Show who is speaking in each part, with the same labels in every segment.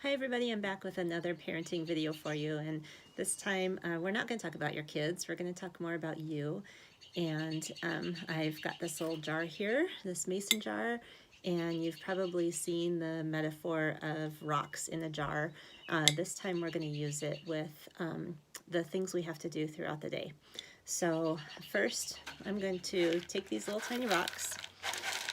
Speaker 1: Hi everybody, I'm back with another parenting video for you, and this time we're not going to talk about your kids, we're going to talk more about you. And I've got this little jar here, this mason jar, and you've probably seen the metaphor of rocks in a jar. This time we're going to use it with the things we have to do throughout the day. So first I'm going to take these little tiny rocks,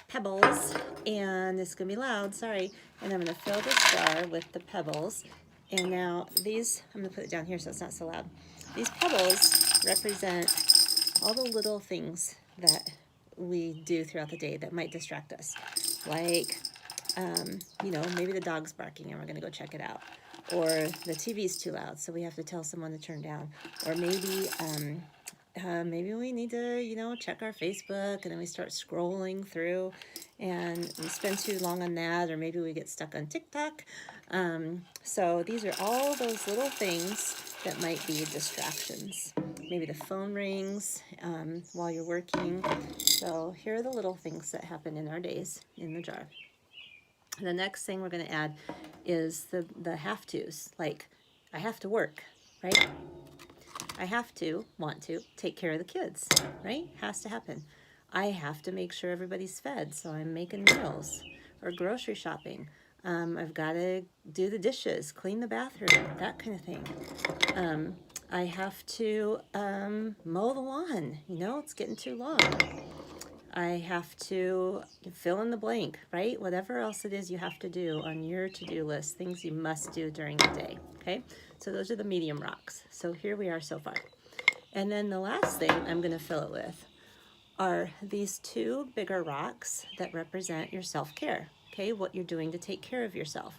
Speaker 1: pebbles, and it's gonna be loud, sorry, and I'm gonna fill this jar with the pebbles. And now these, I'm gonna put it down here so it's not so loud. These pebbles represent all the little things that we do throughout the day that might distract us, like maybe the dog's barking and we're gonna go check it out, or the TV's too loud so we have to tell someone to turn down, or maybe we need to, check our Facebook, and then we start scrolling through and we spend too long on that, or maybe we get stuck on TikTok. So these are all those little things that might be distractions. Maybe the phone rings while you're working. So here are the little things that happen in our days in the jar. The next thing we're going to add is the have-tos, like I have to work, right? I have to, want to, take care of the kids, right? Has to happen. I have to make sure everybody's fed, so I'm making meals or grocery shopping. I've got to do the dishes, clean the bathroom, that kind of thing. I have to mow the lawn, it's getting too long. I have to fill in the blank, right? Whatever else it is you have to do on your to-do list, things you must do during the day, okay? So those are the medium rocks. So here we are so far. And then the last thing I'm going to fill it with are these two bigger rocks that represent your self-care, okay? What you're doing to take care of yourself.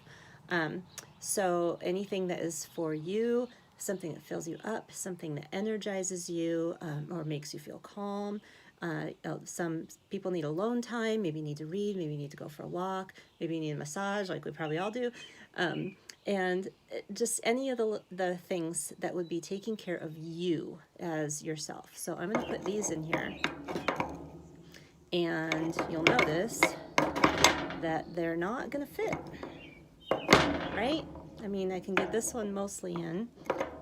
Speaker 1: So anything that is for you, something that fills you up, something that energizes you or makes you feel calm. Some people need alone time, maybe you need to read, maybe you need to go for a walk, maybe you need a massage like we probably all do. And just any of the things that would be taking care of you as yourself. So I'm going to put these in here, and you'll notice that they're not going to fit, right? I mean, I can get this one mostly in,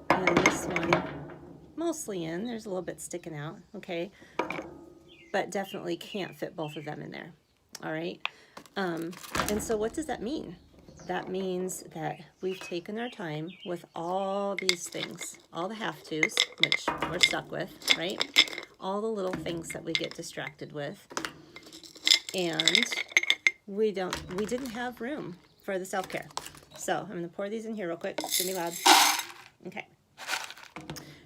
Speaker 1: and this one mostly in. There's a little bit sticking out, okay? But definitely can't fit both of them in there, all right? And so what does that mean? That means that we've taken our time with all these things, all the have-tos, which we're stuck with, right? All the little things that we get distracted with. And we didn't have room for the self-care. So I'm going to pour these in here real quick. It's going to be loud. Okay.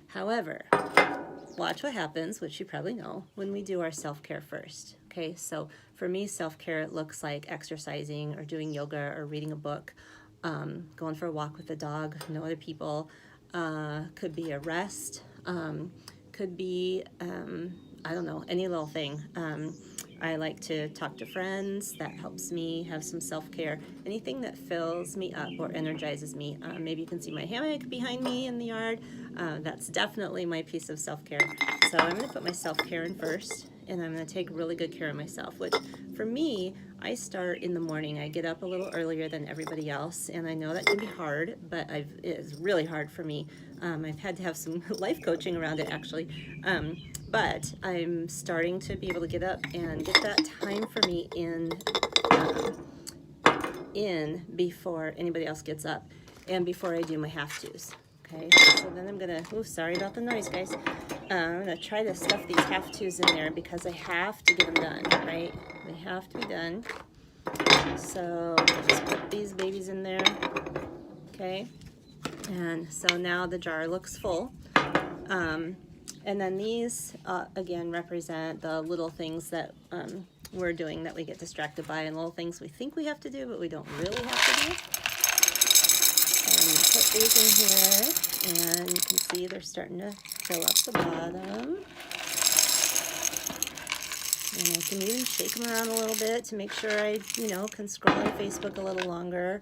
Speaker 1: However, watch what happens, which you probably know, when we do our self-care first. Okay, so for me, self-care looks like exercising or doing yoga or reading a book, going for a walk with the dog, no other people. Could be a rest, could be, I don't know, any little thing. I like to talk to friends. That helps me have some self-care. Anything that fills me up or energizes me. Maybe you can see my hammock behind me in the yard. That's definitely my piece of self-care. So I'm going to put my self-care in first, and I'm going to take really good care of myself, which for me, I start in the morning. I get up a little earlier than everybody else, and I know that can be hard, but it is really hard for me. I've had to have some life coaching around it, actually. But I'm starting to be able to get up and get that time for me in before anybody else gets up and before I do my have-tos. Okay, so then I'm gonna, sorry about the noise, guys. I'm gonna try to stuff these have-tos in there because I have to get them done, right? They have to be done. So just put these babies in there, okay? And so now the jar looks full. And then these, again, represent the little things that we're doing that we get distracted by, and little things we think we have to do, but we don't really have to do. And put these in here, and you can see they're starting to fill up the bottom. And I can even shake them around a little bit to make sure I, can scroll on Facebook a little longer,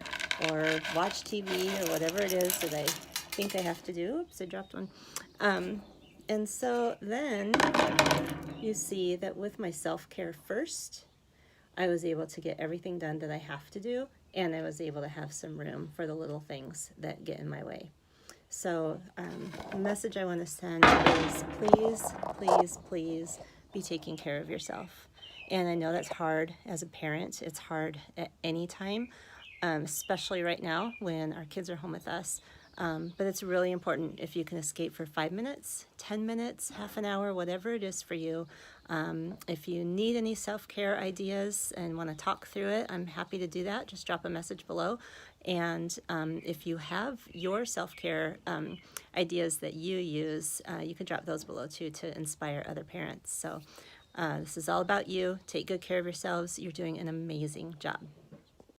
Speaker 1: or watch TV, or whatever it is that I think I have to do. Oops, I dropped one. And so then you see that with my self-care first, I was able to get everything done that I have to do and I was able to have some room for the little things that get in my way. So the message I want to send is please, please, please be taking care of yourself. And I know that's hard as a parent. It's hard at any time, especially right now when our kids are home with us. But it's really important if you can escape for 5 minutes, 10 minutes, half an hour, whatever it is for you. If you need any self-care ideas and want to talk through it, I'm happy to do that. Just drop a message below. And if you have your self-care ideas that you use, you can drop those below too to inspire other parents. So this is all about you. Take good care of yourselves. You're doing an amazing job.